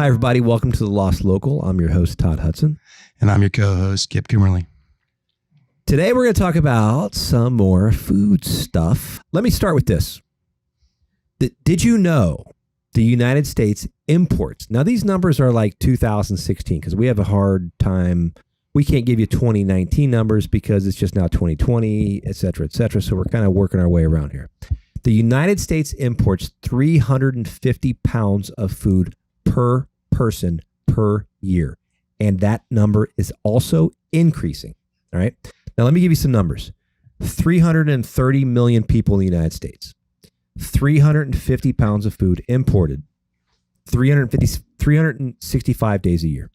Hi, everybody. Welcome to The Lost Local. I'm your host, Todd Hudson. And I'm your co-host, Kip Kimmerly. Today, we're going to talk about some more food stuff. Let me start with this. Did you know the United States imports? Now, these numbers are like 2016 because we have a hard time. We can't give you 2019 numbers because it's just now 2020, et cetera, et cetera. So we're kind of working our way around here. The United States imports 350 pounds of food per person per year. And that number is also increasing. All right. Now, let me give you some numbers. 330 million people in the United States. 350 pounds of food imported. 365 days a year.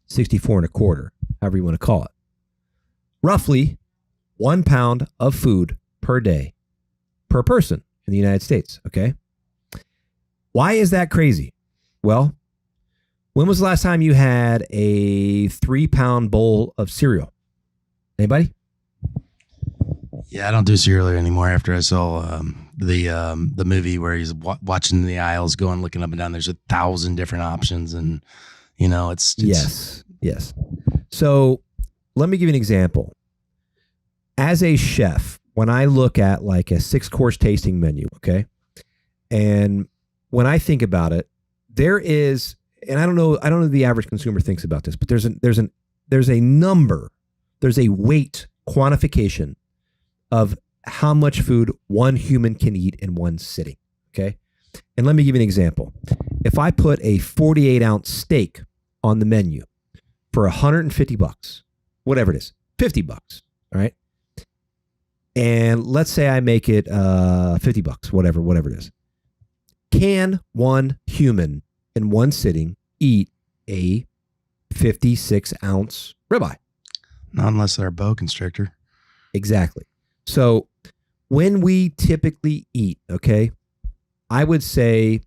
64 and a quarter, however you want to call it. Roughly 1 pound of food per day per person in the United States. Okay. Why is that crazy? Well, when was the last time you had a 3-pound bowl of cereal? Anybody? Yeah, I don't do cereal anymore. After I saw the movie where he's watching the aisles, going looking up and down. There's 1,000 different options, and it's yes. So let me give you an example. As a chef, when I look at like a 6-course tasting menu, okay, and when I think about it, there is, and I don't know the average consumer thinks about this, but there's a number, there's a weight quantification of how much food one human can eat in one sitting. Okay. And let me give you an example. If I put a 48-ounce steak on the menu for $150, whatever it is, $50, all right. And let's say I make it $50, whatever it is. Can one human in one sitting eat a 56-ounce ribeye? Not unless they're a boa constrictor. Exactly. So when we typically eat, okay, I would say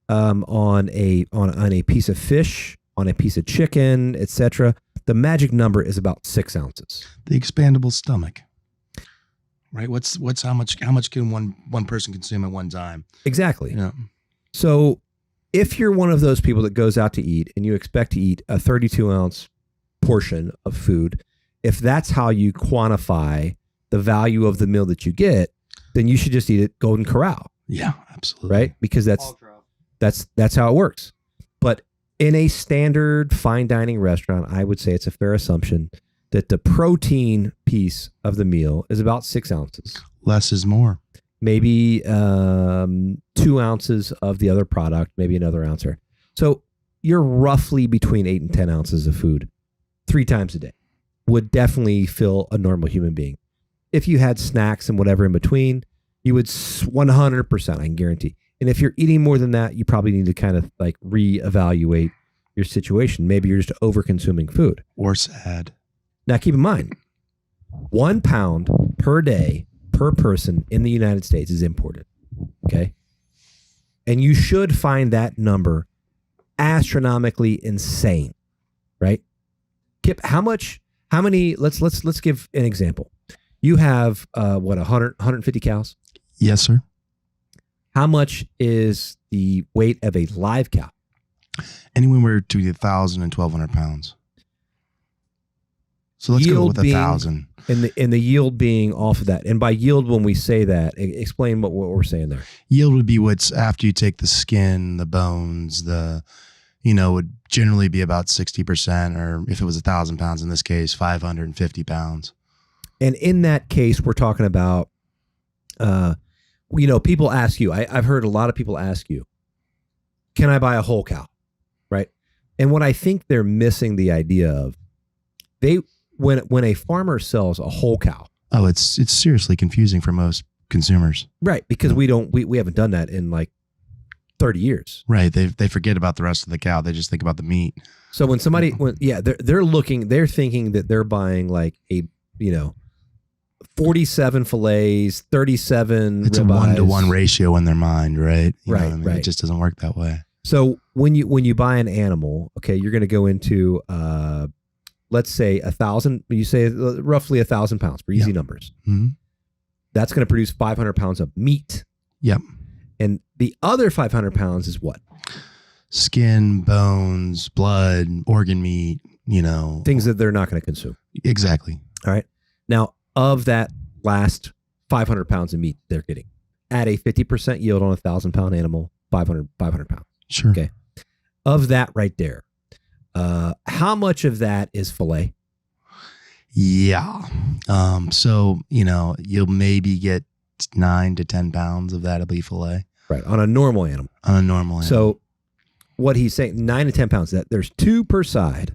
on a piece of fish, on a piece of chicken, etc., the magic number is about 6 ounces. The expandable stomach. Right? What's how much can one person consume at one time? Exactly. Yeah. So if you're one of those people that goes out to eat and you expect to eat a 32-ounce portion of food, if that's how you quantify the value of the meal that you get, then you should just eat at Golden Corral. Yeah, absolutely. Right? Because that's how it works. But in a standard fine dining restaurant, I would say it's a fair assumption that the protein piece of the meal is about 6 ounces. Less is more. Maybe 2 ounces of the other product, maybe another ounce. So you're roughly between 8 and 10 ounces of food 3 times a day. Would definitely fill a normal human being. If you had snacks and whatever in between, you would 100%, I can guarantee. And if you're eating more than that, you probably need to kind of like reevaluate your situation. Maybe you're just over-consuming food. Or sad. Now, keep in mind, 1 pound per day per person in the United States is imported. Okay. And you should find that number astronomically insane, right? Kip, how many, let's give an example. You have, 150 cows? Yes, sir. How much is the weight of a live cow? Anywhere between 1,000 and 1,200 pounds. So let's go with 1,000. And the yield being off of that. And by yield, when we say that, explain what we're saying there. Yield would be what's after you take the skin, the bones, would generally be about 60%, or if it was 1,000 pounds in this case, 550 pounds. And in that case, we're talking about, people ask you, I've heard a lot of people ask you, can I buy a whole cow? Right. And what I think they're missing the idea of, when a farmer sells a whole cow. Oh, it's seriously confusing for most consumers. Right. Because we haven't done that in like 30 years. Right. They forget about the rest of the cow. They just think about the meat. So when somebody, they're thinking that they're buying like a, 47 fillets, 37 It's ribeyes. a 1-to-1 ratio in their mind, right? Right. It just doesn't work that way. So when you buy an animal, okay, you're going to go into, let's say 1,000, you say roughly 1,000 pounds for easy numbers. Mm-hmm. That's going to produce 500 pounds of meat. Yep. And the other 500 pounds is what? Skin, bones, blood, organ meat, Things that they're not going to consume. Exactly. All right. Now, of that last 500 pounds of meat they're getting, at a 50% yield on a 1,000-pound animal, 500 pounds. Sure. Okay. Of that right there, how much of that is filet? Yeah. So, you'll maybe get 9 to 10 pounds of that'll be filet. Right. On a normal animal. On a normal animal. So what he's saying, 9 to 10 pounds, that there's 2 per side.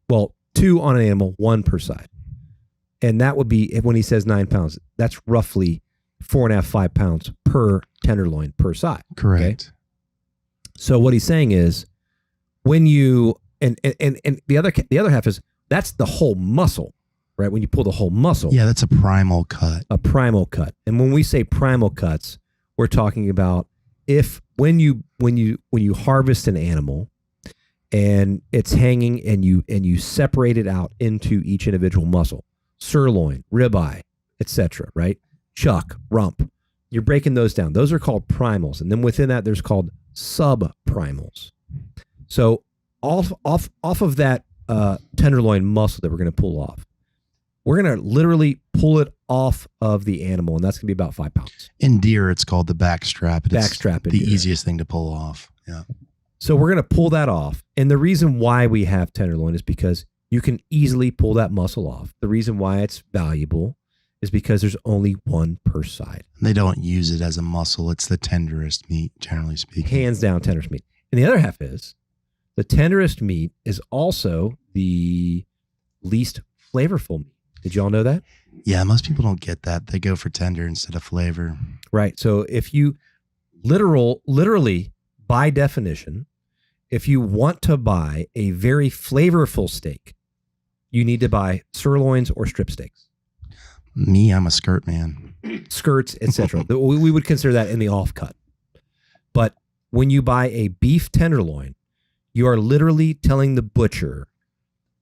Well, 2 on an animal, 1 per side. And that would be, when he says 9 pounds, that's roughly 4.5, 5 pounds per tenderloin per side. Correct. Okay? So what he's saying is, when you, and the other half is, that's the whole muscle, right? When you pull the whole muscle. Yeah, that's a primal cut. A primal cut. And when we say primal cuts, we're talking about when you harvest an animal and it's hanging and you separate it out into each individual muscle, sirloin, ribeye, etc., right? Chuck, rump. You're breaking those down. Those are called primals. And then within that, there's called subprimals. So off of that tenderloin muscle that we're going to pull off, we're going to literally pull it off of the animal, and that's going to be about 5 pounds. In deer, it's called the backstrap. Backstrap. The easiest thing to pull off. Yeah. So we're going to pull that off. And the reason why we have tenderloin is because you can easily pull that muscle off. The reason why it's valuable is because there's only 1 per side. They don't use it as a muscle. It's the tenderest meat, generally speaking. Hands down, tenderest meat. And the other half is, the tenderest meat is also the least flavorful meat. Did y'all know that? Yeah, most people don't get that. They go for tender instead of flavor. Right. So if you literally, by definition, if you want to buy a very flavorful steak, you need to buy sirloins or strip steaks. Me, I'm a skirt man. Skirts, etc. We would consider that in the off cut. But when you buy a beef tenderloin, you are literally telling the butcher,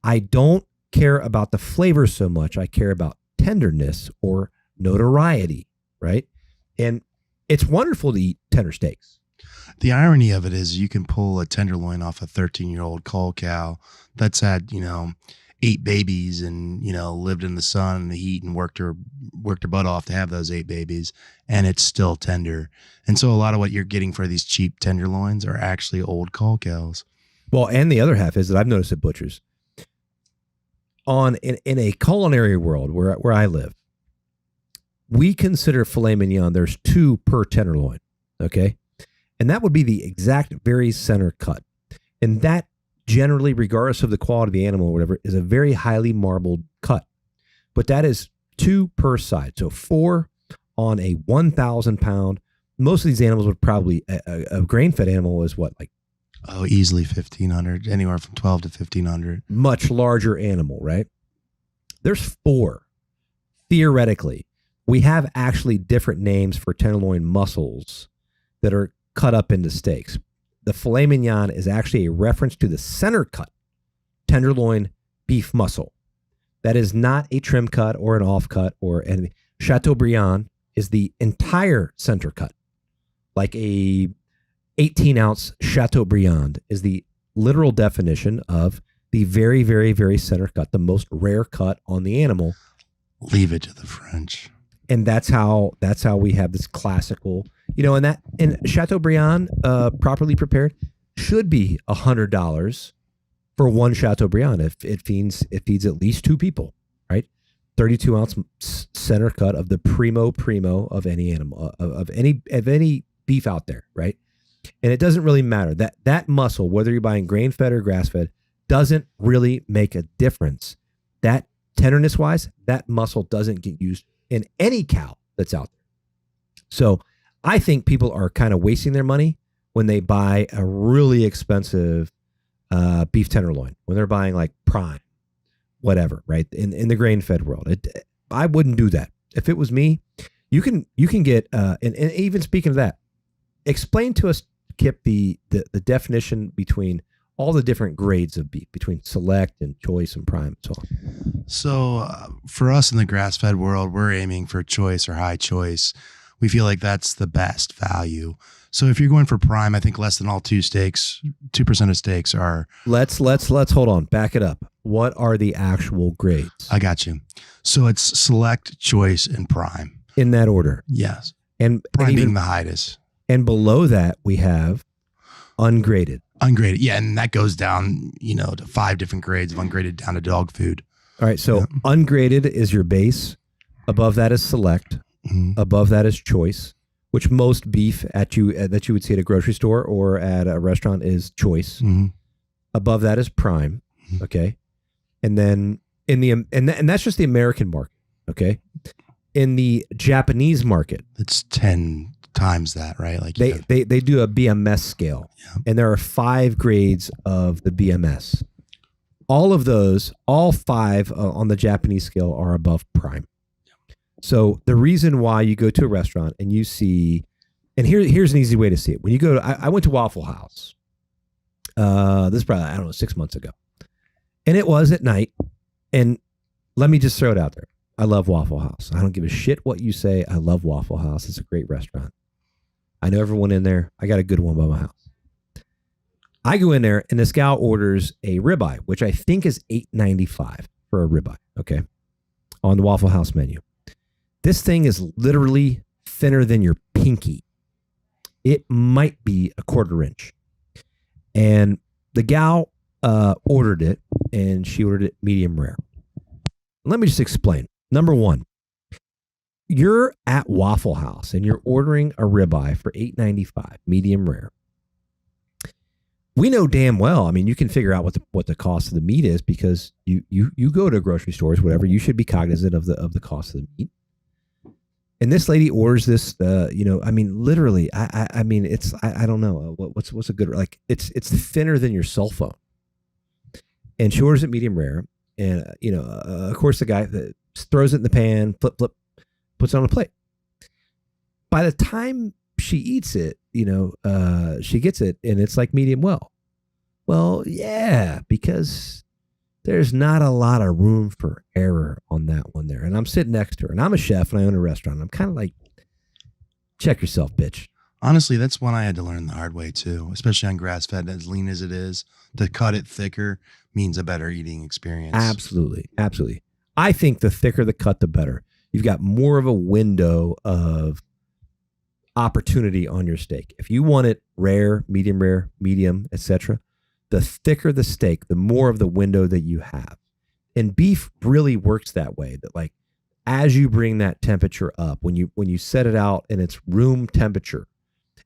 I don't care about the flavor so much. I care about tenderness or notoriety, right? And it's wonderful to eat tender steaks. The irony of it is you can pull a tenderloin off a 13-year-old cull cow that's had, 8 babies and, lived in the sun and the heat and worked her butt off to have those 8 babies, and it's still tender. And so a lot of what you're getting for these cheap tenderloins are actually old cull cows. Well, and the other half is that I've noticed at butchers, in a culinary world where I live, we consider filet mignon, there's 2 per tenderloin, okay? And that would be the exact very center cut. And that generally, regardless of the quality of the animal or whatever, is a very highly marbled cut. But that is 2 per side. So 4 on a 1,000 pound. Most of these animals would probably, a grain-fed animal is what, like? Oh, easily 1,500, anywhere from 12 to 1,500. Much larger animal, right? There's 4. Theoretically, we have actually different names for tenderloin muscles that are cut up into steaks. The filet mignon is actually a reference to the center cut tenderloin beef muscle. That is not a trim cut or an off cut or anything. Chateaubriand is the entire center cut. Like a 18-ounce Chateaubriand is the literal definition of the very, very, very center cut, the most rare cut on the animal. Leave it to the French. And that's how we have this classical, and Chateaubriand, properly prepared, should be $100 for 1 Chateaubriand. If it feeds at least 2 people, right? 32-ounce center cut of the primo of any animal, of any beef out there, right? And it doesn't really matter that muscle, whether you're buying grain fed or grass fed, doesn't really make a difference. That tenderness wise, that muscle doesn't get used in any cow that's out there. So I think people are kind of wasting their money when they buy a really expensive beef tenderloin, when they're buying like prime, whatever, right? In the grain fed world, I wouldn't do that. If it was me, you can get, and even speaking of that, explain to us, Kip, the definition between all the different grades of beef, between select and choice and prime and so on. So for us in the grass-fed world, we're aiming for choice or high choice, We feel like that's the best value. So if you're going for prime, I think less than all 2% of steaks are. Let's hold on. Back it up. What are the actual grades? I got you. So it's select, choice, and prime. In that order. Yes. And Prime even, being the highest. And below that, we have ungraded. Ungraded. Yeah. And that goes down, to 5 different grades of ungraded down to dog food. All right. So ungraded is your base. Above that is select. Mm-hmm. Above that is choice, which most beef that you would see at a grocery store or at a restaurant is choice. Mm-hmm. Above that is prime. Okay. And then and that's just the American market. Okay. In the Japanese market, it's 10 times that, right? Like they do a BMS scale, and there are 5 grades of the BMS. All 5 on the Japanese scale are above prime. So the reason why you go to a restaurant and you see, and here's an easy way to see it. When you go to, I went to Waffle House. This is probably 6 months ago, and it was at night. And let me just throw it out there. I love Waffle House. I don't give a shit what you say. I love Waffle House. It's a great restaurant. I know everyone in there. I got a good one by my house. I go in there and this gal orders a ribeye, which I think is $8.95 for a ribeye. Okay. On the Waffle House menu. This thing is literally thinner than your pinky. It might be a 1/4 inch. And the gal ordered it, and she ordered it medium rare. Let me just explain. Number one, you're at Waffle House and you're ordering a ribeye for $8.95, medium rare. We know damn well. I mean, you can figure out what the cost of the meat is because you go to grocery stores, whatever. You should be cognizant of the cost of the meat. And this lady orders this. Literally. I mean, it's I don't know what's a good, like it's thinner than your cell phone. And she orders it medium rare. And, of course, the guy throws it in the pan, flip, puts it on a plate. By the time she eats it, she gets it and it's like medium well. Well, yeah, because there's not a lot of room for error on that one there. And I'm sitting next to her and I'm a chef and I own a restaurant. I'm kind of like, check yourself, bitch. Honestly, that's one I had to learn the hard way too, especially on grass-fed, as lean as it is. To cut it thicker means a better eating experience. Absolutely. Absolutely. I think the thicker the cut, the better. You've got more of a window of opportunity on your steak. If you want it rare, medium, etc., the thicker the steak, the more of the window that you have. And beef really works that way, that like as you bring that temperature up, when you set it out and it's room temperature,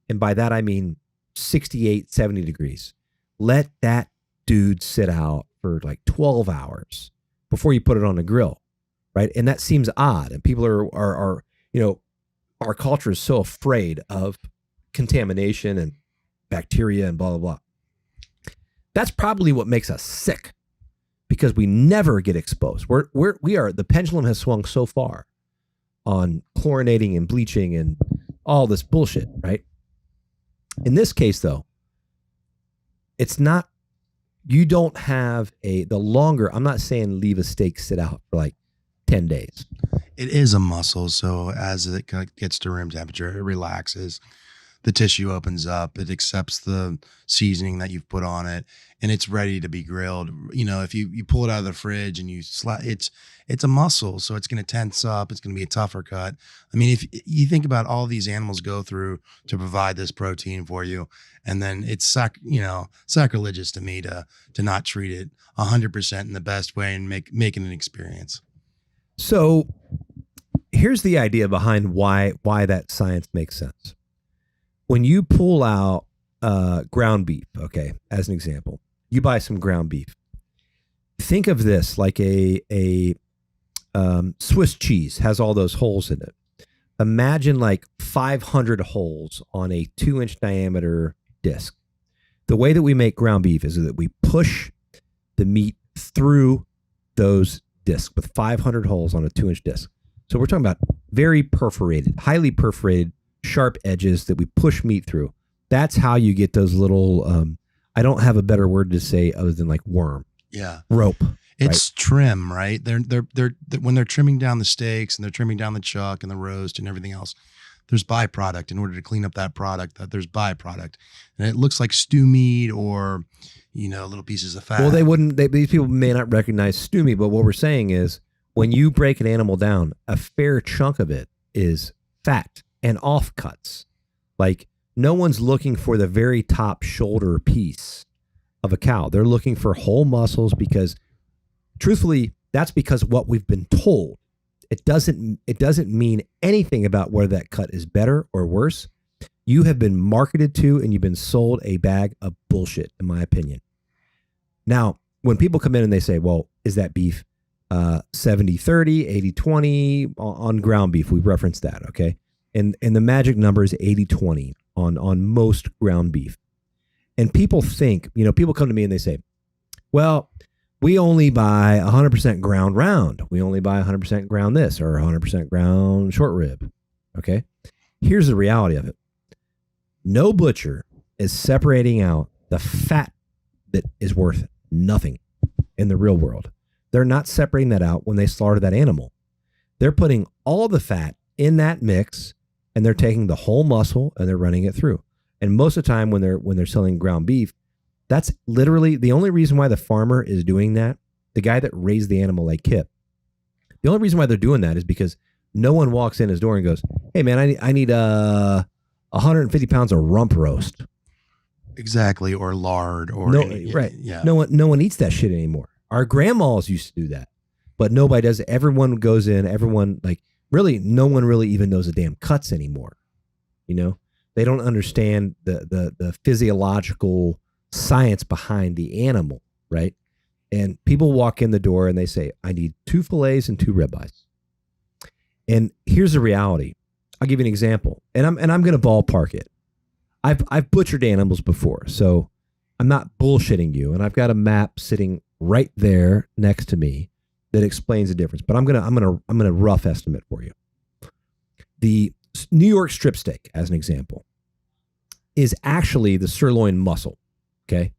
and by that I mean 68, 70 degrees, let that dude sit out for like 12 hours before you put it on the grill, right? And that seems odd. And people are our culture is so afraid of contamination and bacteria and blah, blah, blah. That's probably what makes us sick, because we never get exposed. The pendulum has swung so far on chlorinating and bleaching and all this bullshit, right? In this case, though, it's not, you don't have I'm not saying leave a steak sit out for like 10 days. It is a muscle. So as it gets to room temperature, it relaxes. The tissue opens up. It accepts the seasoning that you've put on it, and it's ready to be grilled. If you pull it out of the fridge and it's a muscle, so it's going to tense up. It's going to be a tougher cut. I mean, if you think about all these animals go through to provide this protein for you, and then it's sacrilegious to me to not treat it 100% in the best way and make it an experience. So here's the idea behind why that science makes sense. When you pull out ground beef, okay, as an example, you buy some ground beef. Think of this like a Swiss cheese has all those holes in it. Imagine like 500 holes on a 2-inch diameter disc. The way that we make ground beef is that we push the meat through those discs with 500 holes on a 2-inch disc. So we're talking about very perforated, highly perforated, sharp edges that we push meat through. That's how you get those little, I don't have a better word to say other than like worm. Yeah. Rope. It's right? Trim, right? They're when they're trimming down the steaks and they're trimming down the chuck and the roast and everything else, there's byproduct. In order to clean up that product, that there's byproduct, and it looks like stew meat or, little pieces of fat. Well, these people may not recognize stew meat, but what we're saying is when you break an animal down, a fair chunk of it is fat and offcuts. Like, no one's looking for the very top shoulder piece of a cow. They're looking for whole muscles because, truthfully, that's because what we've been told. It doesn't mean anything about whether that cut is better or worse. You have been marketed to and you've been sold a bag of bullshit, in my opinion. Now, when people come in and they say, well, is that beef 70-30, 80-20 on ground beef? We've referenced that, okay? And the magic number is 80-20 on most ground beef. And people think, people come to me and they say, well, we only buy 100% ground round. We only buy 100% ground this or 100% ground short rib. Okay. Here's the reality of it. No butcher is separating out the fat that is worth nothing in the real world. They're not separating that out when they slaughter that animal. They're putting all the fat in that mix and they're taking the whole muscle and they're running it through. And most of the time when they're selling ground beef, that's literally the only reason why the farmer is doing that. The guy that raised the animal like Kip, the only reason why they're doing that is because no one walks in his door and goes, hey man, I need 150 pounds of rump roast. Exactly. Or lard or right. Yeah. No one eats that shit anymore. Our grandmas used to do that, but nobody does it. Everyone goes in, really, no one really even knows the damn cuts anymore. They don't understand the physiological science behind the animal, right? And people walk in the door and they say, I need 2 fillets and 2 ribeyes. And here's the reality. I'll give you an example. And I'm going to ballpark it. I've butchered animals before, so I'm not bullshitting you. And I've got a map sitting right there next to me that explains the difference. But I'm gonna rough estimate for you. The New York strip steak, as an example, is actually the sirloin muscle. Okay.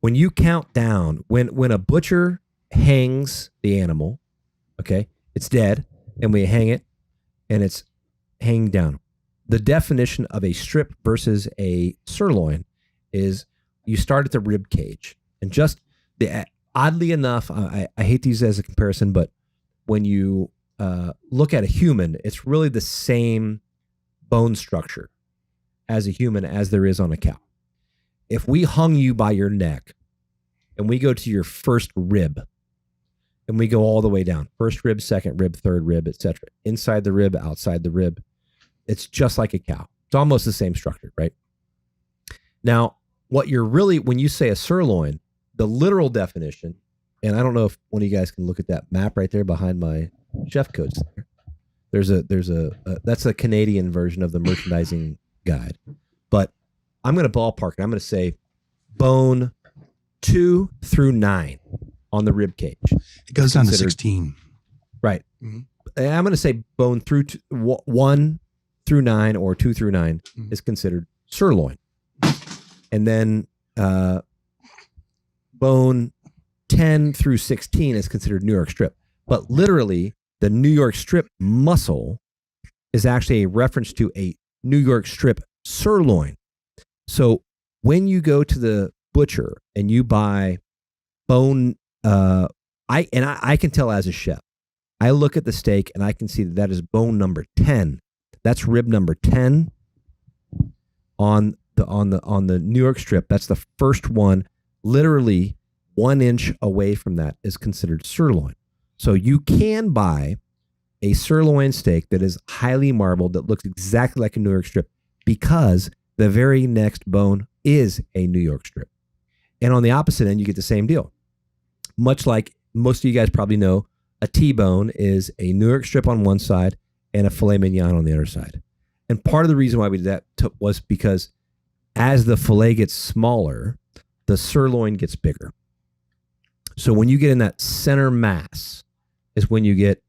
When you count down, when a butcher hangs the animal, okay, it's dead, and we hang it, and it's hanging down. The definition of a strip versus a sirloin is you start at the rib cage, and oddly enough, I hate to use it as a comparison, but when you look at a human, it's really the same bone structure as a human as there is on a cow. If we hung you by your neck and we go to your first rib and we go all the way down, first rib, second rib, third rib, etc., inside the rib, outside the rib, it's just like a cow. It's almost the same structure, right? Now, when you say a sirloin, the literal definition, and I don't know if one of you guys can look at that map right there behind my chef coats there. That's a Canadian version of the merchandising guide. But I'm going to ballpark it. I'm going to say bone 2 through 9 on the rib cage. It goes down to 16. Right. Mm-hmm. I'm going to say bone 1 through 9 or 2 through 9 is considered sirloin. And then bone 10 through 16 is considered New York strip. But literally, the New York strip muscle is actually a reference to a New York strip sirloin. So when you go to the butcher and you buy bone, I can tell as a chef, I look at the steak and I can see that is bone number 10. That's rib number 10 on the New York strip. That's the first one. Literally 1 inch away from that is considered sirloin. So you can buy a sirloin steak that is highly marbled that looks exactly like a New York strip because the very next bone is a New York strip. And on the opposite end, you get the same deal. Much like most of you guys probably know, a T-bone is a New York strip on one side and a filet mignon on the other side. And part of the reason why we did that was because as the filet gets smaller, the sirloin gets bigger. So when you get in that center mass is when you get,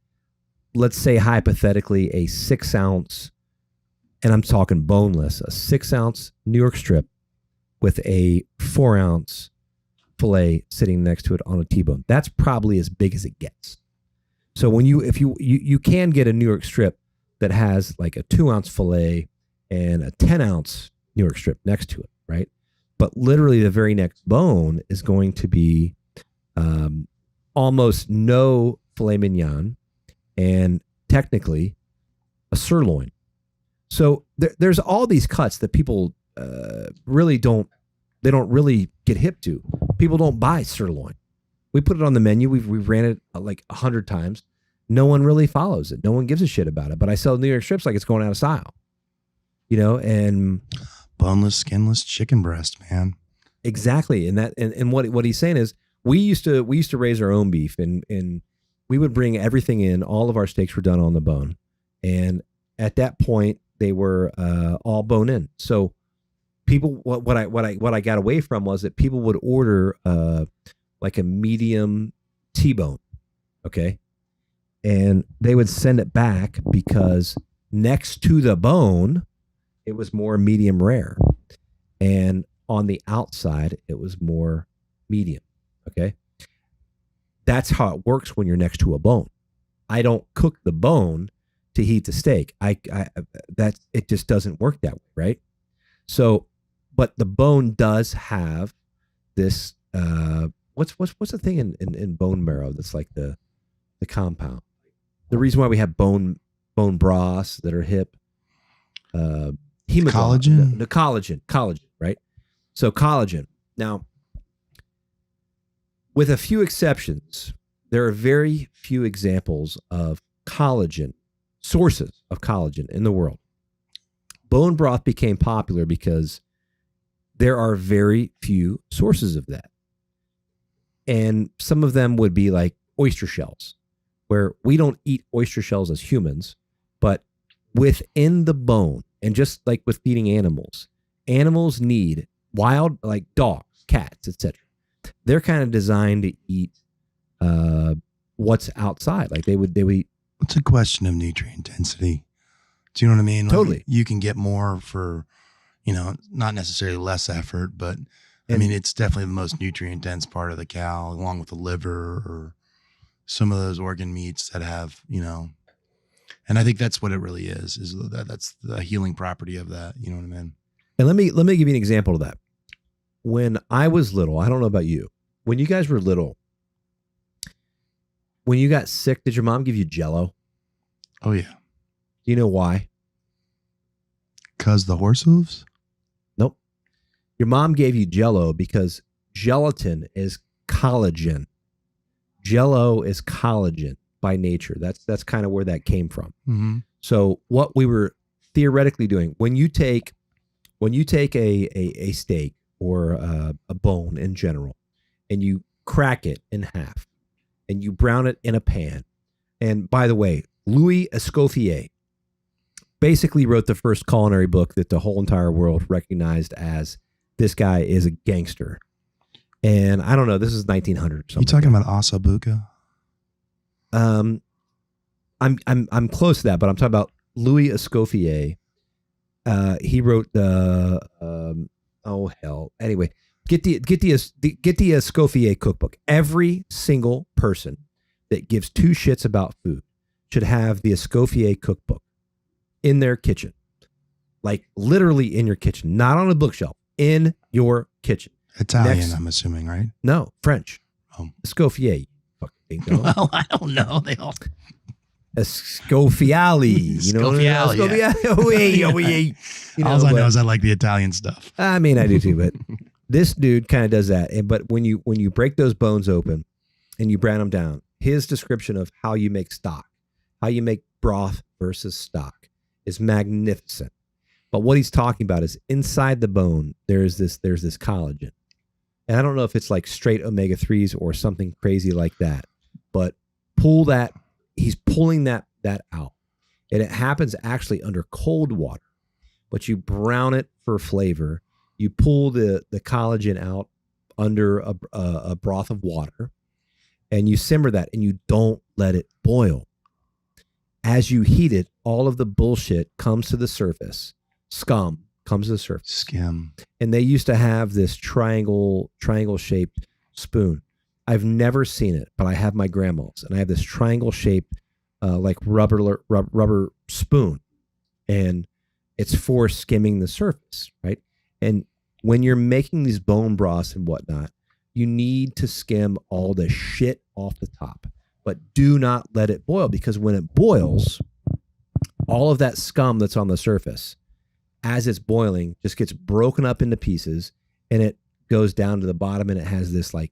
let's say hypothetically, a 6 ounce, and I'm talking boneless, a 6 ounce New York strip with a 4 ounce filet sitting next to it on a T-bone. That's probably as big as it gets. So when you can get a New York strip that has like a 2-ounce fillet and a 10-ounce New York strip next to it, right? But literally the very next bone is going to be almost no filet mignon and technically a sirloin. So there's all these cuts that people really don't really get hip to. People don't buy sirloin. We put it on the menu. We've ran it like 100 times. No one really follows it. No one gives a shit about it. But I sell New York strips like it's going out of style, and boneless, skinless chicken breast, man. Exactly. And what he's saying is we used to raise our own beef and we would bring everything in. All of our steaks were done on the bone. And at that point they were all bone in. So people, what I got away from was that people would order like a medium T-bone. Okay. And they would send it back because next to the bone, it was more medium rare. And on the outside, it was more medium. Okay. That's how it works when you're next to a bone. I don't cook the bone to heat the steak. It just doesn't work that way. Right. So, but the bone does have this, what's the thing in bone marrow that's like the compound? The reason why we have bone broths that are hip, collagen, the collagen, right? So collagen. Now, with a few exceptions, there are very few examples of collagen, sources of collagen in the world. Bone broth became popular because there are very few sources of that. And some of them would be like oyster shells, where we don't eat oyster shells as humans, but within the bone, and just like with feeding animals need wild, like dogs, cats, etc. They're kind of designed to eat what's outside. Like they would eat. It's a question of nutrient density. Do you know what I mean? Totally. Like you can get more for, not necessarily less effort, but I mean, it's definitely the most nutrient dense part of the cow, along with the liver or some of those organ meats that have, and I think that's what it really is that's the healing property of that. You know what I mean? And let me give you an example of that. When I was little, I don't know about you, when you guys were little, when you got sick, did your mom give you Jell-O? Oh yeah. Do you know why? 'Cause the horse hooves? Nope. Your mom gave you Jell-O because gelatin is collagen. Jell-O is collagen by nature. That's kind of where that came from. Mm-hmm. So what we were theoretically doing, when you take a steak or a bone in general, and you crack it in half, and you brown it in a pan. And by the way, Louis Escoffier basically wrote the first culinary book that the whole entire world recognized as this guy is a gangster. And I don't know, this is 1900 or something. You talking about Asa Buca? I'm close to that, but I'm talking about Louis Escoffier. He wrote the oh hell. Anyway, get the Escoffier cookbook. Every single person that gives two shits about food should have the Escoffier cookbook in their kitchen, like literally in your kitchen, not on a bookshelf, in your kitchen. Italian, I'm assuming, right? No, French. Oh. Escoffier. Well, I don't know. They all Escoffiali. You know, Escoffiali. All I know is I like the Italian stuff. I mean, I do too, but this dude kind of does that. But when you break those bones open and you brown them down, his description of how you make stock, how you make broth versus stock is magnificent. But what he's talking about is inside the bone, there's this collagen. And I don't know if it's like straight omega-3s or something crazy like that, but he's pulling that out. And it happens actually under cold water, but you brown it for flavor. You pull the collagen out under a broth of water, and you simmer that, and you don't let it boil. As you heat it, all of the bullshit comes to the surface. Scum comes to the surface. Skim. And they used to have this triangle shaped spoon. I've never seen it, but I have my grandma's, and I have this triangle shaped like rubber spoon, and it's for skimming the surface, right? And when you're making these bone broths and whatnot, you need to skim all the shit off the top, but do not let it boil, because when it boils, all of that scum that's on the surface, as it's boiling, just gets broken up into pieces, and it goes down to the bottom, and it has this like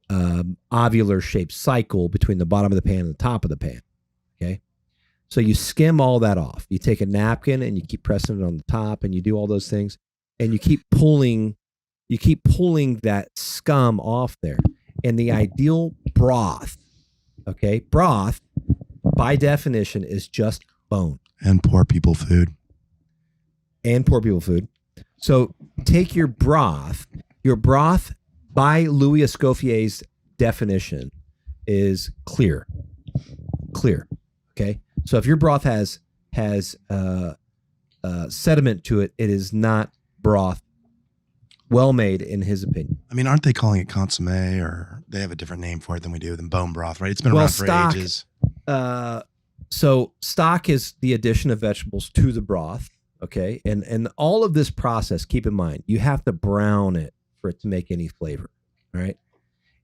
ovular shaped cycle between the bottom of the pan and the top of the pan. Okay. So you skim all that off. You take a napkin and you keep pressing it on the top, and you do all those things, and you keep pulling that scum off there. And the ideal broth, okay, broth by definition is just bone. And poor people food. So take your broth by Louis Escoffier's definition is clear. Okay. So if your broth has sediment to it, it is not broth well made in his opinion. I mean, aren't they calling it consomme, or they have a different name for it than we do, than bone broth, right? It's been around for ages. So stock is the addition of vegetables to the broth. Okay. And all of this process, keep in mind, you have to brown it for it to make any flavor. All right.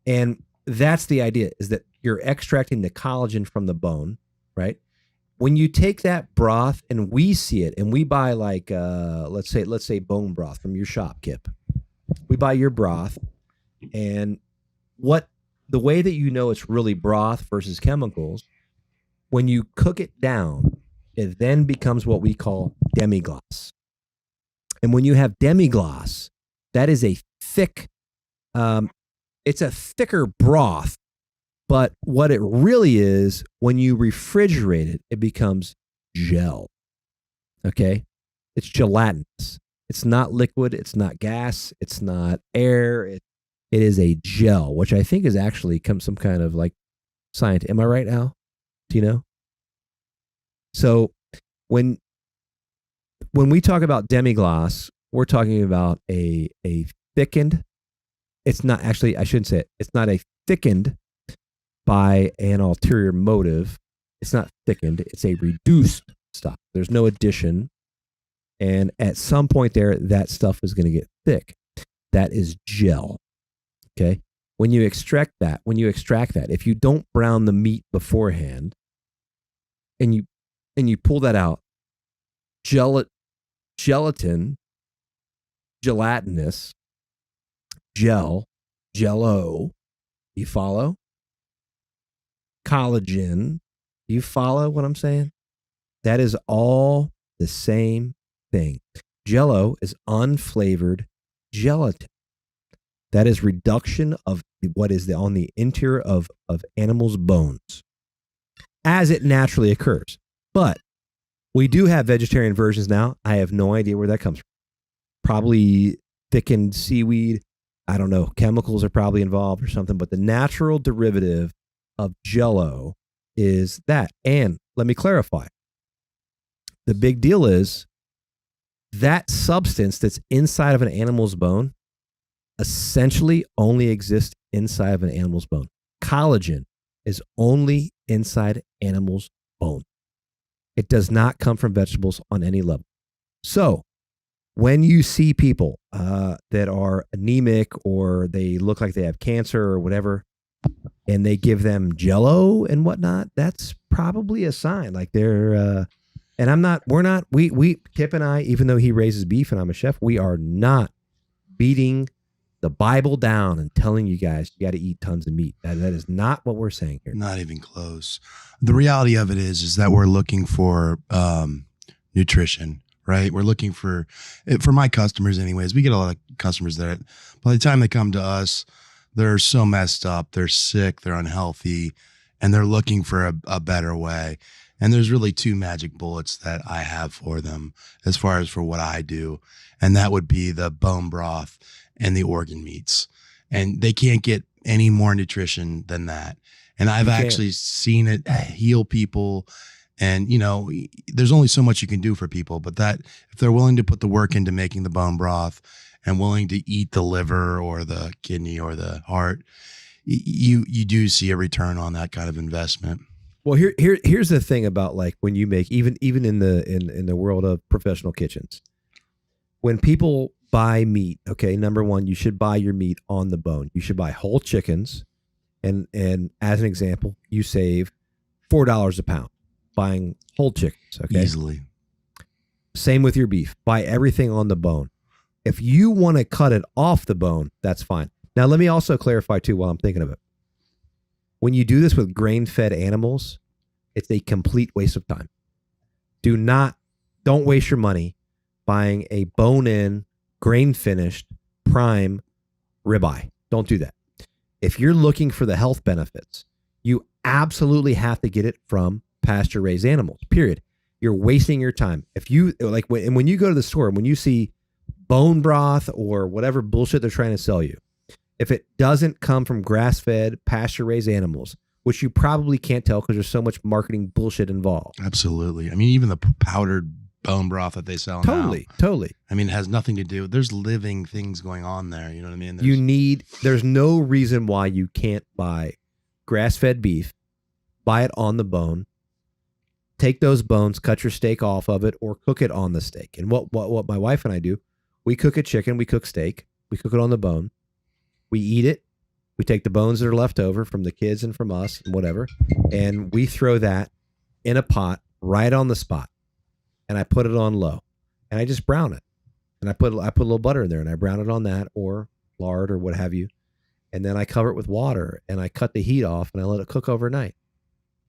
And that's the idea, is that you're extracting the collagen from the bone, right? When you take that broth, and we see it, and we buy like, let's say bone broth from your shop, Kip. We buy your broth, and the way that you know it's really broth versus chemicals, when you cook it down, it then becomes what we call demi-glace. And when you have demi-glace, that is a thick, it's a thicker broth, but what it really is, when you refrigerate it, it becomes gel. Okay? It's gelatinous. It's not liquid. It's not gas. It's not air. It is a gel, which I think is actually some kind of like science. Am I right, Al? Do you know? So when we talk about demi-glace, we're talking about a thickened. It's not actually, I shouldn't say it. It's not a thickened by an ulterior motive. It's not thickened. It's a reduced stuff. There's no addition. And at some point there, that stuff is going to get thick. That is gel. Okay. When you extract that, if you don't brown the meat beforehand, and you pull that out, gelatinous, jello, you follow? Collagen, you follow what I'm saying? That is all the same thing. Jello is unflavored gelatin. That is reduction of what is on the interior of animals' bones as it naturally occurs. But we do have vegetarian versions now. I have no idea where that comes from. Probably thickened seaweed. I don't know. Chemicals are probably involved or something. But the natural derivative of Jell-O is that. And let me clarify. The big deal is that substance that's inside of an animal's bone essentially only exists inside of an animal's bone. Collagen is only inside animals' bone. It does not come from vegetables on any level. So when you see people that are anemic, or they look like they have cancer or whatever, and they give them Jell-O and whatnot, that's probably a sign. Like they're, we Kip and I, even though he raises beef and I'm a chef, we are not beating the Bible down and telling you guys you got to eat tons of meat. That is not what we're saying here. Not even close. The reality of it is that we're looking for nutrition, right? We're looking for my customers anyways. We get a lot of customers that by the time they come to us, they're so messed up, they're sick, they're unhealthy, and they're looking for a better way. And there's really two magic bullets that I have for them as far as for what I do. And that would be the bone broth and the organ meats. And they can't get any more nutrition than that. And I've actually seen it heal people. And, you know, there's only so much you can do for people, but that if they're willing to put the work into making the bone broth and willing to eat the liver or the kidney or the heart, you do see a return on that kind of investment. Well, here's the thing about like when you make even in the world of professional kitchens, when people buy meat, okay, number one, you should buy your meat on the bone. You should buy whole chickens, and as an example, you save $4 a pound buying whole chickens. Okay, Easily. same with your beef. Buy everything on the bone. If you want to cut it off the bone, that's fine. Now, let me also clarify too while I'm thinking of it. When you do this with grain-fed animals, it's a complete waste of time. Don't waste your money buying a bone-in, grain-finished, prime ribeye. Don't do that. If you're looking for the health benefits, you absolutely have to get it from pasture-raised animals, period. You're wasting your time. If you like, when you go to the store, when you see bone broth or whatever bullshit they're trying to sell you, if it doesn't come from grass-fed, pasture-raised animals, which you probably can't tell because there's so much marketing bullshit involved. Absolutely. I mean, even the powdered bone broth that they sell now. Totally. I mean, it has nothing to do. There's living things going on there. You know what I mean? There's no reason why you can't buy grass-fed beef, buy it on the bone, take those bones, cut your steak off of it, or cook it on the steak. And what my wife and I do, we cook a chicken, we cook steak, we cook it on the bone. We eat it. We take the bones that are left over from the kids and from us and whatever, and we throw that in a pot right on the spot. And I put it on low, and I just brown it. And I put a little butter in there, and I brown it on that or lard or what have you. And then I cover it with water, and I cut the heat off, and I let it cook overnight.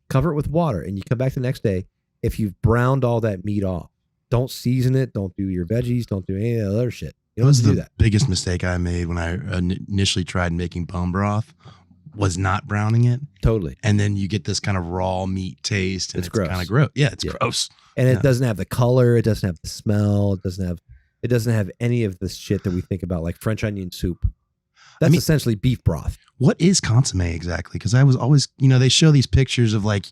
Cover it with water, and you come back the next day. If you've browned all that meat off, don't season it. Don't do your veggies. Don't do any of the other shit. You don't have to do that. Biggest mistake I made when I initially tried making bone broth was not browning it. Totally. And then you get this kind of raw meat taste, and it's gross. kind of gross. Yeah, it's gross. And it doesn't have the color. It doesn't have the smell. It doesn't have any of this shit that we think about, like French onion soup. That's essentially beef broth. What is consomme exactly? Because I was always, they show these pictures of like,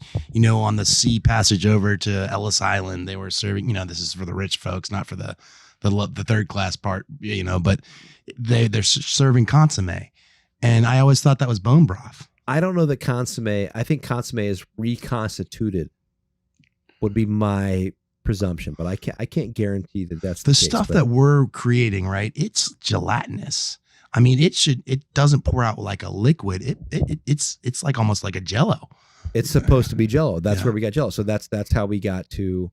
on the sea passage over to Ellis Island, they were serving, this is for the rich folks, not for the third class part, but they're serving consomme. And I always thought that was bone broth. I don't know that consomme, I think consomme is reconstituted would be my presumption, but I can't guarantee that that's the case, stuff that we're creating, right? It's gelatinous. I mean, it doesn't pour out like a liquid. It's like almost like a Jello. It's supposed to be Jello. That's where we got Jello. So that's how we got to,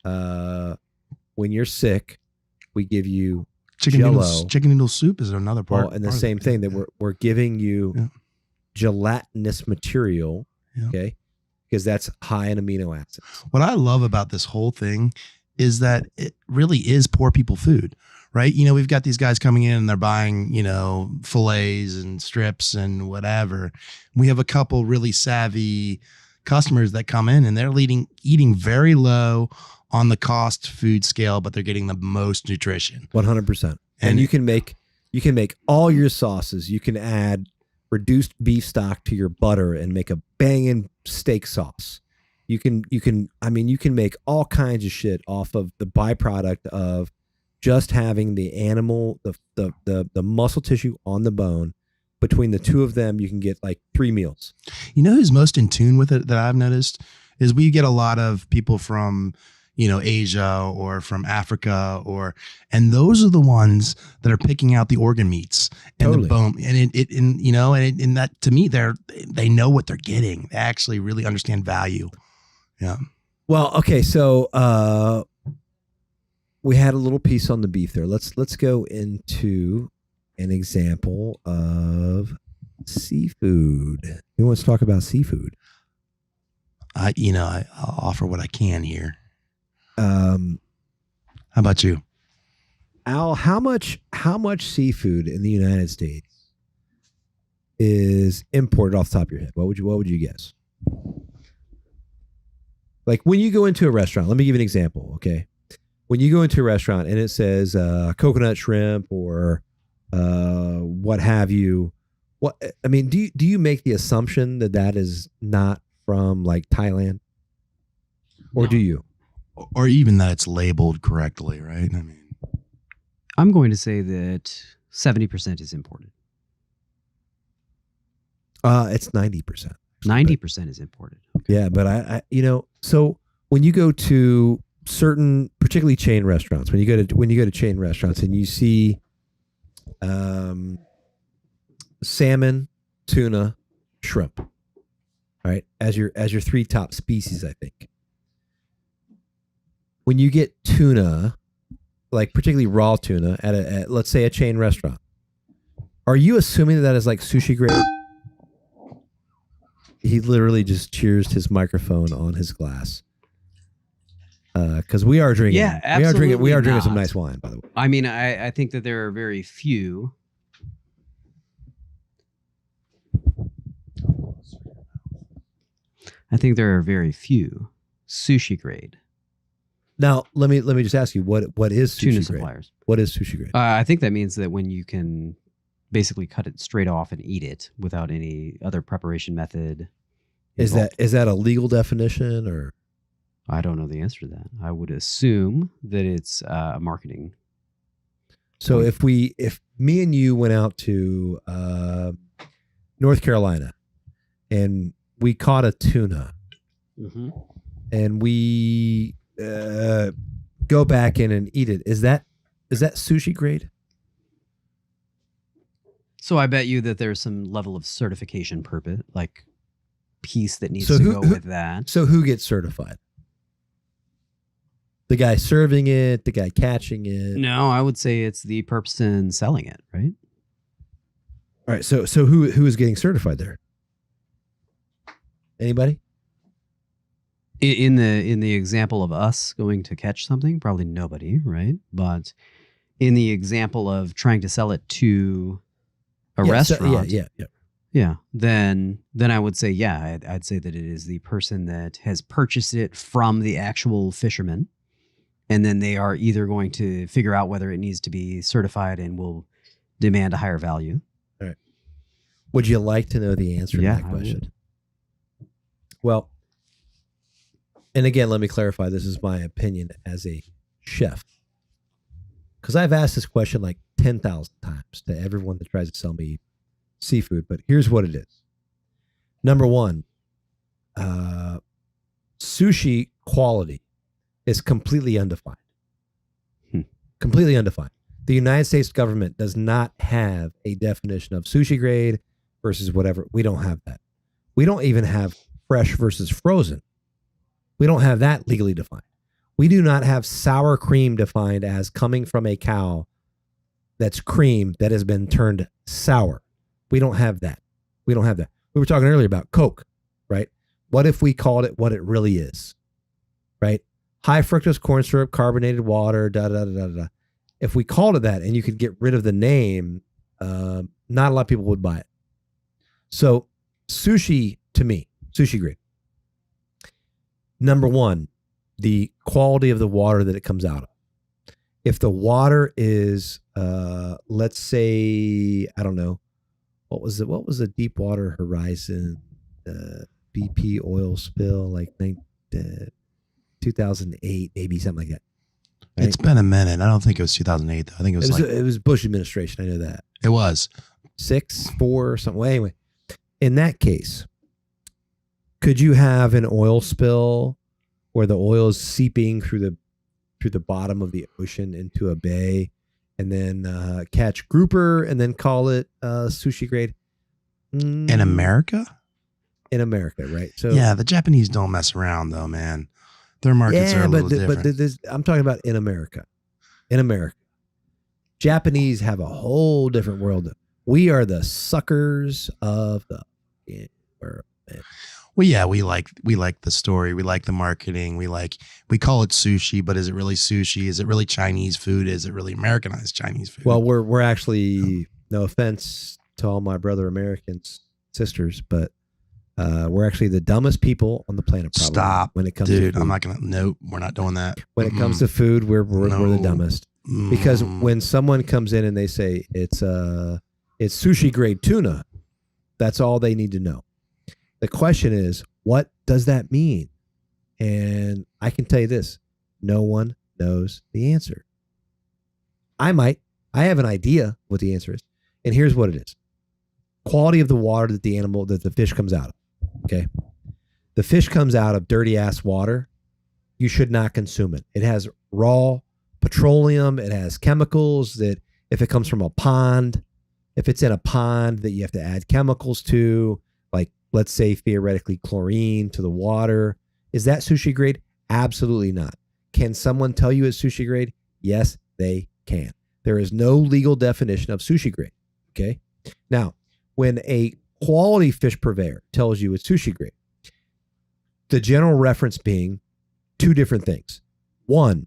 when you're sick, we give you Jello. Chicken noodle soup is another part. Well, and the same thing that we're giving you gelatinous material, okay, because that's high in amino acids. What I love about this whole thing is that it really is poor people food, right? We've got these guys coming in and they're buying, fillets and strips and whatever. We have a couple really savvy customers that come in and they're eating very low on the cost food scale, but they're getting the most nutrition. 100%. And you can make all your sauces. You can add reduced beef stock to your butter and make a banging steak sauce. You can make all kinds of shit off of the byproduct of just having the animal, the muscle tissue on the bone. Between the two of them, you can get like 3 meals. Who's most in tune with it that I've noticed is we get a lot of people from Asia or from Africa, and those are the ones that are picking out the organ meats and the bone. And and that to me, they know what they're getting. They actually really understand value. Yeah. Well, okay. So, we had a little piece on the beef there. Let's go into an example of seafood. Who wants to talk about seafood? I'll offer what I can here. How about you, Al? How much seafood in the United States is imported off the top of your head? What would you guess? Like when you go into a restaurant, let me give you an example. Okay. When you go into a restaurant and it says coconut shrimp or what have you, do you make the assumption that is not from like Thailand, or do you? Or even that it's labeled correctly, right? I'm going to say that 70% is imported. It's 90%. 90% is imported. Okay. Yeah, but so when you go to certain, particularly chain restaurants, when you go to chain restaurants and you see salmon, tuna, shrimp, right, as your three top species, I think. When you get tuna, like particularly raw tuna at let's say a chain restaurant, are you assuming that is like sushi grade? He literally just cheers his microphone on his glass. Because we are drinking. Yeah, We are drinking some not. nice wine, by the way. I mean, I think that there are very few. I think there are very few sushi grade Now, let me just ask you, what is tuna sushi grade? suppliers. What is sushi grade? I think that means that when you can basically cut it straight off and eat it without any other preparation method. Is that a legal definition or? I don't know the answer to that. I would assume that it's a marketing. So if me and you went out to North Carolina and we caught a tuna and we go back in and eat it, is that sushi grade? So I bet you that there's some level of certification like piece that needs So to who- go who- with that. So who gets certified? The guy serving it, the guy catching it. No, I would say it's the person selling it, right? All right. So who is getting certified there? Anybody? In the example of us going to catch something, probably nobody, right? But in the example of trying to sell it to a restaurant, yeah. then I would say, I'd say that it is the person that has purchased it from the actual fisherman, and then they are either going to figure out whether it needs to be certified and will demand a higher value. Would you like to know the answer to Yeah, that I question? would. Well, and again, let me clarify. This is my opinion as a chef, because I've asked this question like 10,000 times to everyone that tries to sell me seafood. But here's what it is. Number one, sushi quality is completely undefined. Completely undefined. The United States government does not have a definition of sushi grade versus whatever. We don't have that. We don't even have fresh versus frozen. We don't have that legally defined. We do not have sour cream defined as coming from a cow that's cream that has been turned sour. We don't have that. We don't have that. We were talking earlier about Coke, right? What if we called it what it really is, right? High fructose corn syrup, carbonated water, da da da da da. If we called it that and you could get rid of the name, not a lot of people would buy it. So sushi, to me, sushi grade. Number one, the quality of the water that it comes out of. If the water is, let's say, I don't know, what was the Deepwater Horizon BP oil spill, like 2008, maybe something like that. Right? It's been a minute. I don't think it was 2008 though. I think It was Bush administration. I know that. it was. 6, 4, something. Well, anyway, in that case, could you have an oil spill where the oil is seeping through the bottom of the ocean into a bay, and then catch grouper and then call it sushi grade? In America? In America, right? So Yeah, the Japanese don't mess around though, man. Their markets are a little different. I'm talking about in America. In America, Japanese have a whole different world. We are the suckers of the world. Well, yeah, we like the story. We like the marketing. We call it sushi, but is it really sushi? Is it really Chinese food? Is it really Americanized Chinese food? Well, we're actually, no offense to all my brother Americans, sisters, but we're actually the dumbest people on the planet. Probably, Stop, when it comes dude. to food. I'm not gonna. Nope, we're not doing that. When it comes to food, we're the No. dumbest. Because when someone comes in and they say it's sushi grade tuna, that's all they need to know. The question is, what does that mean? And I can tell you this, no one knows the answer. I have an idea what the answer is. And here's what it is. Quality of the water that the fish comes out of. Okay. The fish comes out of dirty ass water. You should not consume it. It has raw petroleum. It has chemicals that if it comes from a pond, if it's in a pond that you have to add chemicals to, like let's say theoretically chlorine to the water, is that sushi grade? Absolutely not. Can someone tell you it's sushi grade? Yes, they can. There is no legal definition of sushi grade. Okay. Now, when a quality fish purveyor tells you it's sushi grade, the general reference being two different things. One,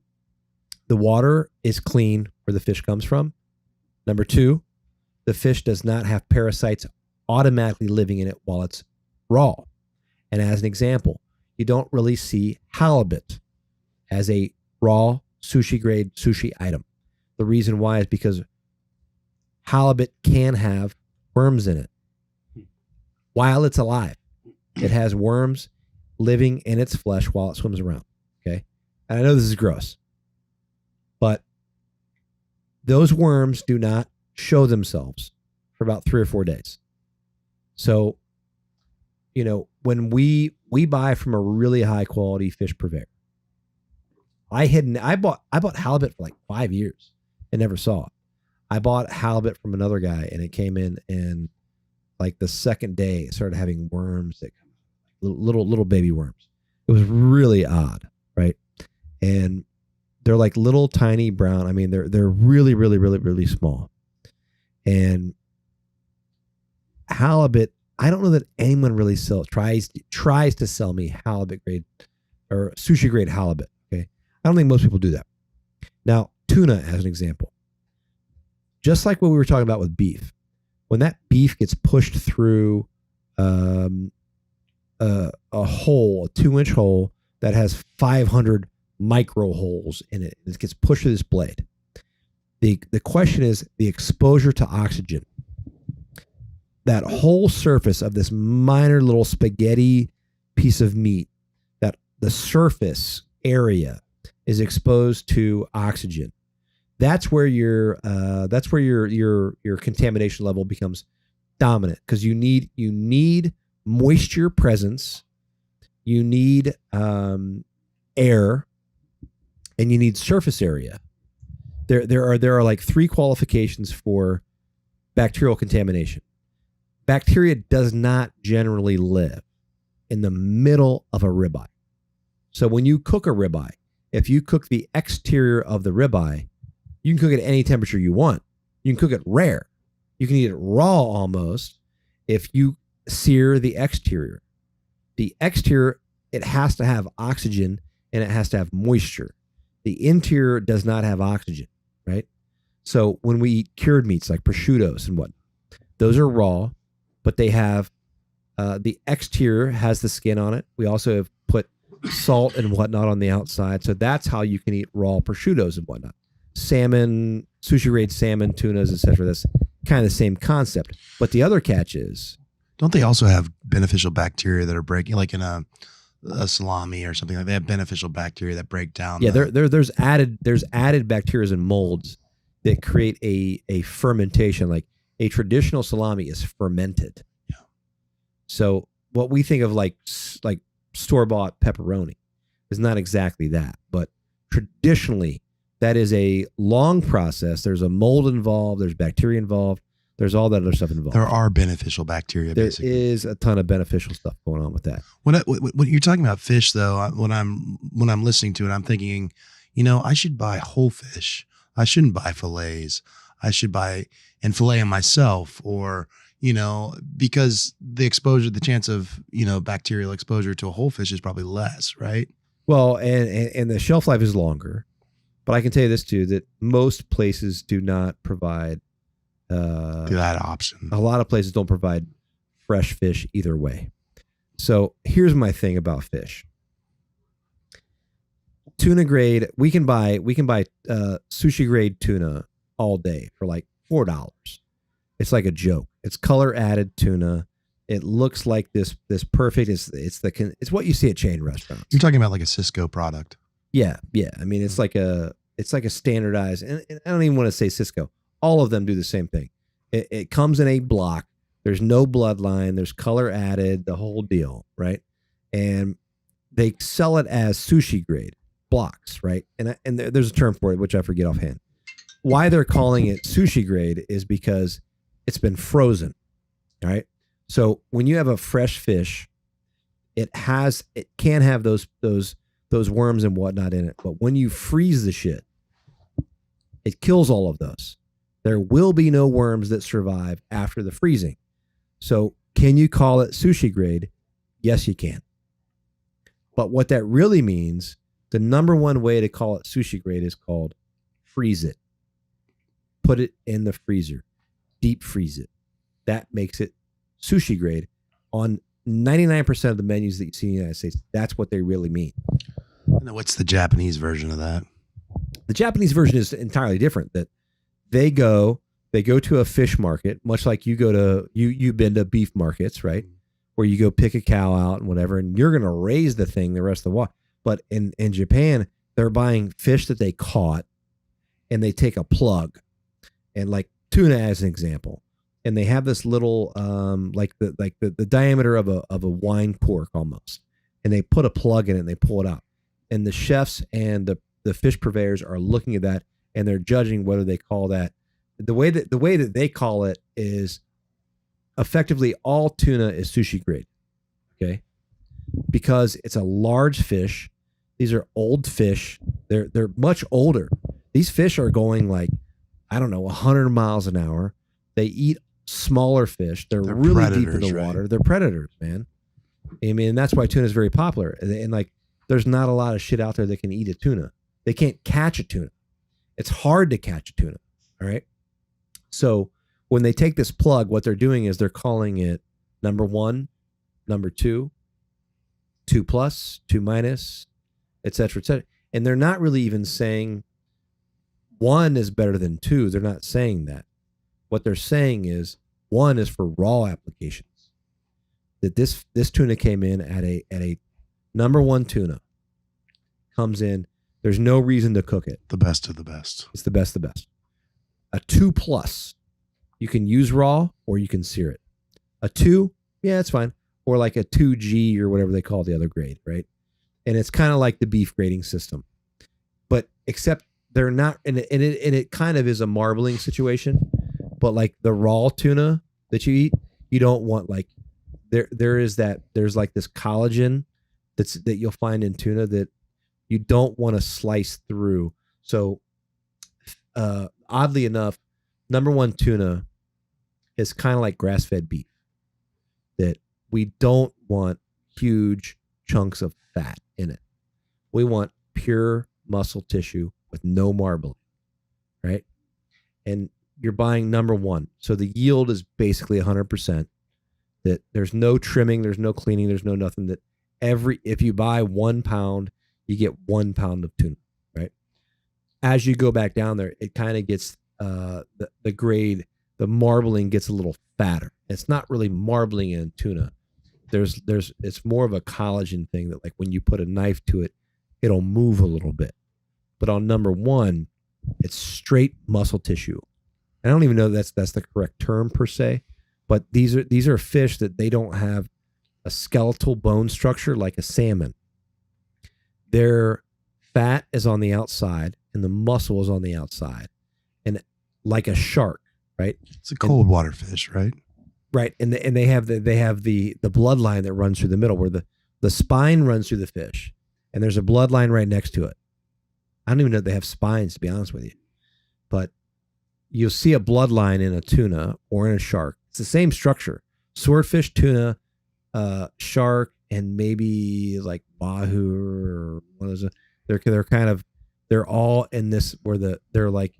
the water is clean where the fish comes from. Number two, the fish does not have parasites automatically living in it while it's raw. And as an example, you don't really see halibut as a raw sushi grade sushi item. The reason why is because halibut can have worms in it while it's alive. It has worms living in its flesh while it swims around. Okay. And I know this is gross, but those worms do not show themselves for about 3 or 4 days. So, when we buy from a really high quality fish purveyor, I bought halibut for like 5 years and never saw it. I bought halibut from another guy and it came in and like the second day it started having worms, that little baby worms. It was really odd, right? And they're like little tiny brown. I mean, they're really, really, really, really small. And halibut, I don't know that anyone really tries to sell me halibut grade or sushi grade halibut. Okay. I don't think most people do that. Now, tuna as an example, just like what we were talking about with beef, when that beef gets pushed through a hole, a 2-inch hole that has 500 micro holes in it, and it gets pushed through this blade. The question is the exposure to oxygen. That whole surface of this minor little spaghetti piece of meat, that the surface area is exposed to oxygen. That's where your contamination level becomes dominant, because you need moisture presence, you need air, and you need surface area. There are like 3 qualifications for bacterial contamination. Bacteria does not generally live in the middle of a ribeye. So when you cook a ribeye, if you cook the exterior of the ribeye, you can cook it at any temperature you want. You can cook it rare. You can eat it raw almost if you sear the exterior. The exterior, it has to have oxygen and it has to have moisture. The interior does not have oxygen, right? So when we eat cured meats like prosciuttos and whatnot, those are raw, but they have the exterior has the skin on it. We also have put salt and whatnot on the outside. So that's how you can eat raw prosciuttos and whatnot. Salmon, sushi grade salmon, tunas, etc. That's kind of the same concept. But the other catch is, don't they also have beneficial bacteria that are breaking, like in a salami or something like that? They have beneficial bacteria that break down. Yeah, there's added bacteria and molds that create a fermentation. Like a traditional salami is fermented. Yeah. So what we think of like store-bought pepperoni is not exactly that, but traditionally that is a long process. There's a mold involved. There's bacteria involved. There's all that other stuff involved. There are beneficial bacteria. There basically is a ton of beneficial stuff going on with that. When you're talking about fish, though, when I'm listening to it, I'm thinking, I should buy whole fish. I shouldn't buy fillets. I should buy and fillet them myself, or because the chance of bacterial exposure to a whole fish is probably less, right? Well, and the shelf life is longer, but I can tell you this too, that most places do not provide that option. A lot of places don't provide fresh fish either way. So here's my thing about fish. Tuna grade, we can buy sushi grade tuna all day for like $4. It's like a joke. It's color added tuna. It looks like this perfect. It's what you see at chain restaurants. You're talking about like a Cisco product. Yeah. I mean, it's like a standardized, and I don't even want to say Cisco. All of them do the same thing. It comes in a block. There's no bloodline. There's color added, the whole deal, right? and they sell it as sushi grade blocks, right? And there's a term for it, which I forget offhand. Why they're calling it sushi grade is because it's been frozen, all right? So when you have a fresh fish, it can have those worms and whatnot in it. But when you freeze the shit, it kills all of those. There will be no worms that survive after the freezing. So can you call it sushi grade? Yes, you can. But what that really means, the number one way to call it sushi grade is called freeze it. Put it in the freezer. Deep freeze it. That makes it sushi grade. On 99% of the menus that you see in the United States, that's what they really mean. And what's the Japanese version of that? The Japanese version is entirely different. That they go to a fish market, much like you go to you've been to beef markets, right? Where you go pick a cow out and whatever, and you're gonna raise the thing the rest of the while. But in Japan, they're buying fish that they caught, and they take a plug, and like tuna as an example, and they have this little like the diameter of a wine cork almost, and they put a plug in it and they pull it out, and the chefs and the fish purveyors are looking at that and they're judging whether they call that the way that they call it is effectively all tuna is sushi grade. Okay. Because it's a large fish. These are old fish. They're much older. These fish are going like, I don't know, 100 miles an hour. They eat smaller fish. They're really deep in the water. Right? They're predators, man. I mean, that's why tuna is very popular. And like, there's not a lot of shit out there that can eat a tuna. They can't catch a tuna. It's hard to catch a tuna. All right. So when they take this plug, what they're doing is they're calling it number 1, number 2, 2+, 2-, et cetera, et cetera. And they're not really even saying 1 is better than 2. They're not saying that. What they're saying is 1 is for raw applications. That this tuna came in at a number 1 tuna. Comes in. There's no reason to cook it. The best of the best. It's the best of the best. A 2+, you can use raw or you can sear it. A 2, yeah, it's fine. Or like a 2G or whatever they call the other grade, right? And it's kind of like the beef grading system. But except they're not, and it kind of is a marbling situation. But like the raw tuna that you eat, you don't want like, there's like this collagen that you'll find in tuna that you don't want to slice through. So oddly enough, number 1 tuna is kind of like grass-fed beef. That we don't want huge chunks of fat in it. We want pure muscle tissue with no marbling, right? And you're buying number 1. So the yield is basically 100%. That there's no trimming, there's no cleaning, there's no nothing. That if you buy 1 pound, you get 1 pound of tuna, right? As you go back down there, it kind of gets the grade, the marbling gets a little fatter. It's not really marbling in tuna. It's more of a collagen thing that like when you put a knife to it, it'll move a little bit. But on number 1, it's straight muscle tissue. I don't even know that's the correct term per se, but these are fish that they don't have a skeletal bone structure like a salmon. Their fat is on the outside and the muscle is on the outside, and like a shark, right? It's a cold water fish, right? Right, and they have the bloodline that runs through the middle, where the spine runs through the fish, and there's a bloodline right next to it. I don't even know if they have spines, to be honest with you, but you'll see a bloodline in a tuna or in a shark. It's the same structure: swordfish, tuna, shark, and maybe like wahoo or what is it? They're all in this where they're like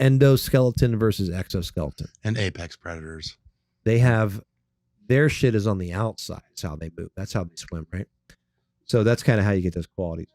endoskeleton versus exoskeleton. And apex predators. They have their shit is on the outside. That's how they move. That's how they swim, right? So that's kind of how you get those qualities.